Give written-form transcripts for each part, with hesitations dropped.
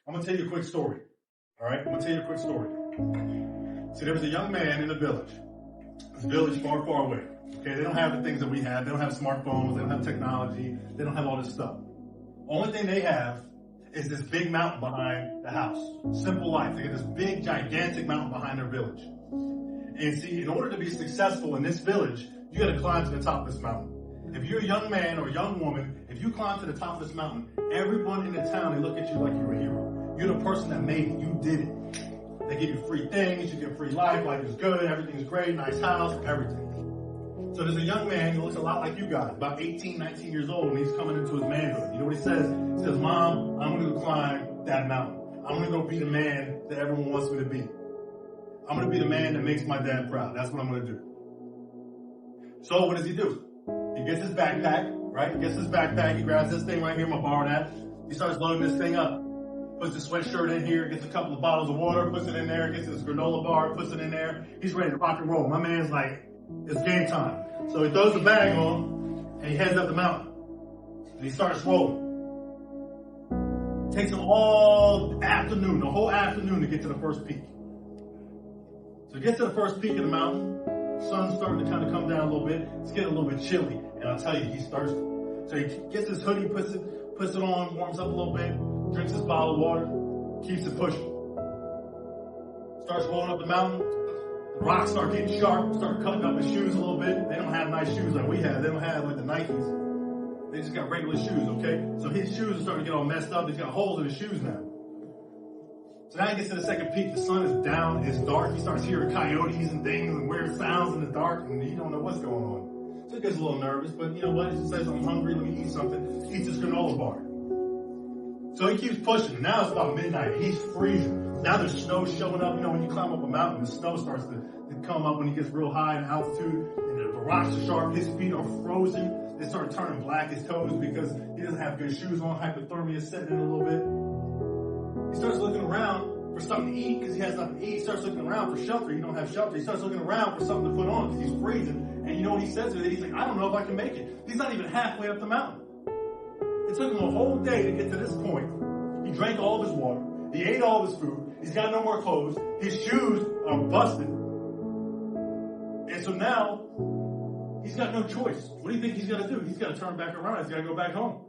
I'm going to tell you a quick story. All right? I'm going to tell you a quick story. See, there was a young man in a village. This village far, far away. Okay? They don't have the things that we have. They don't have smartphones. They don't have technology. They don't have all this stuff. Only thing they have is this big mountain behind the house. Simple life. They got this big, gigantic mountain behind their village. And see, in order to be successful in this village, you got to climb to the top of this mountain. If you're a young man or a young woman, if you climb to the top of this mountain, everyone in the town, they look at you like you're a hero. You're the person that made it. You did it. They give you free things. You get free life. Life is good. Everything's great. Nice house. Everything. So there's a young man who looks a lot like you guys, about 18, 19 years old, and he's coming into his manhood. You know what he says? He says, Mom, I'm going to climb that mountain. I'm going to go be the man that everyone wants me to be. I'm going to be the man that makes my dad proud. That's what I'm going to do. So what does he do? He gets his backpack, right? He gets his backpack. He grabs this thing right here. I'm going to borrow that. He starts loading this thing up. Puts his sweatshirt in here, gets a couple of bottles of water, puts it in there, gets his granola bar, puts it in there. He's ready to rock and roll. My man's like, it's game time. So he throws the bag on, and he heads up the mountain. And he starts rolling. It takes him all afternoon, the whole afternoon to get to the first peak. So he gets to the first peak of the mountain. The sun's starting to kind of come down a little bit. It's getting a little bit chilly, and I'll tell you, he's thirsty. So he gets his hoodie, puts it on, warms up a little bit, drinks his bottle of water, keeps it pushing. Starts rolling up the mountain. The rocks start getting sharp, start cutting up his shoes a little bit. They don't have nice shoes like we have. They don't have like the Nikes. They just got regular shoes, okay? So his shoes are starting to get all messed up. He's got holes in his shoes now. So now he gets to the second peak. The sun is down. It's dark. He starts hearing coyotes and things and weird sounds in the dark, and he don't know what's going on. So he gets a little nervous, but you know what? He says, I'm hungry. Let me eat something. Eats his granola bar. So he keeps pushing. Now it's about midnight. He's freezing. Now there's snow showing up. You know, when you climb up a mountain, the snow starts to come up when he gets real high in altitude. And the rocks are sharp. His feet are frozen. They start turning black, his toes, because he doesn't have good shoes on. Hypothermia is setting in a little bit. He starts looking around for something to eat because he has nothing to eat. He starts looking around for shelter. You don't have shelter. He starts looking around for something to put on because he's freezing. And you know what he says to it? He's like, I don't know if I can make it. He's not even halfway up the mountain. It took him a whole day to get to this point. He drank all of his water. He ate all of his food. He's got no more clothes. His shoes are busted. And so now, he's got no choice. What do you think he's got to do? He's got to turn back around. He's got to go back home.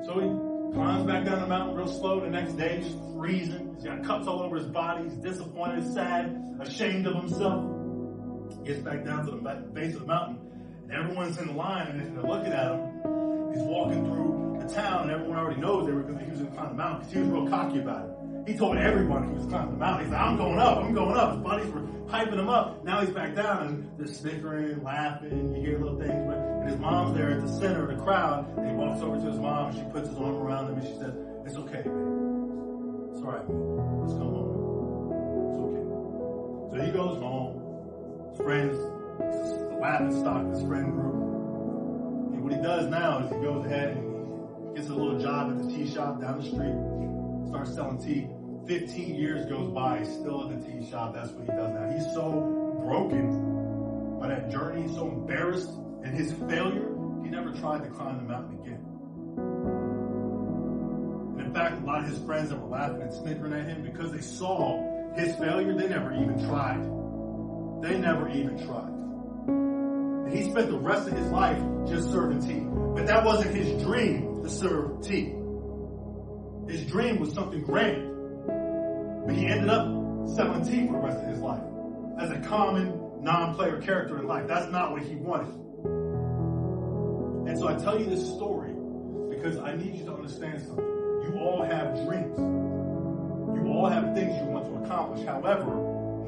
So he climbs back down the mountain real slow. The next day, just freezing. He's got cuts all over his body. He's disappointed, sad, ashamed of himself. Gets back down to the base of the mountain. And everyone's in the line, and they're looking at him. He's walking through the town, and everyone already knows he was going to climb the mountain because he was real cocky about it. He told everyone he was climbing the mountain. He's like, I'm going up. His buddies were hyping him up. Now he's back down, and they're snickering, laughing. You hear little things. And his mom's there at the center of the crowd, and he walks over to his mom, and she puts his arm around him, and she says, it's okay, man. It's all right, man. Just come home. It's okay. So he goes home. His friends, the laughing stock, his friend group. And what he does now is he goes ahead and he gets a little job at the tea shop down the street, starts selling tea. 15 years goes by, he's still at the tea shop. That's what he does now. He's so broken by that journey, he's so embarrassed in his failure, he never tried to climb the mountain again. And in fact, a lot of his friends that were laughing and snickering at him, because they saw his failure, they never even tried. And he spent the rest of his life just serving tea. But that wasn't his dream, to serve tea. His dream was something grand. But he ended up selling tea for the rest of his life as a common, non-player character in life. That's not what he wanted. And so I tell you this story because I need you to understand something. You all have dreams. You all have things you want to accomplish. However,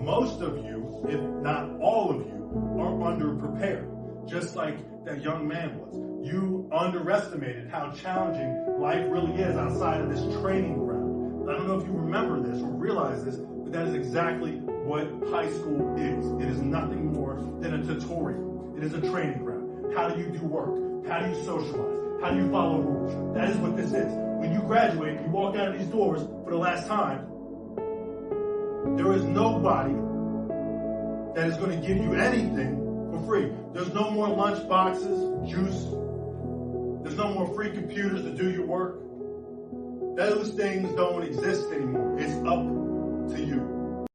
most of you, if not all of you, are underprepared. Just like that young man was. You underestimated how challenging life really is outside of this training ground. I don't know if you remember this or realize this, but that is exactly what high school is. It is nothing more than a tutorial. It is a training ground. How do you do work? How do you socialize? How do you follow rules? That is what this is. When you graduate, you walk out of these doors for the last time, there is nobody that is going to give you anything for free. There's no more lunch boxes, juice. There's no more free computers to do your work. Those things don't exist anymore.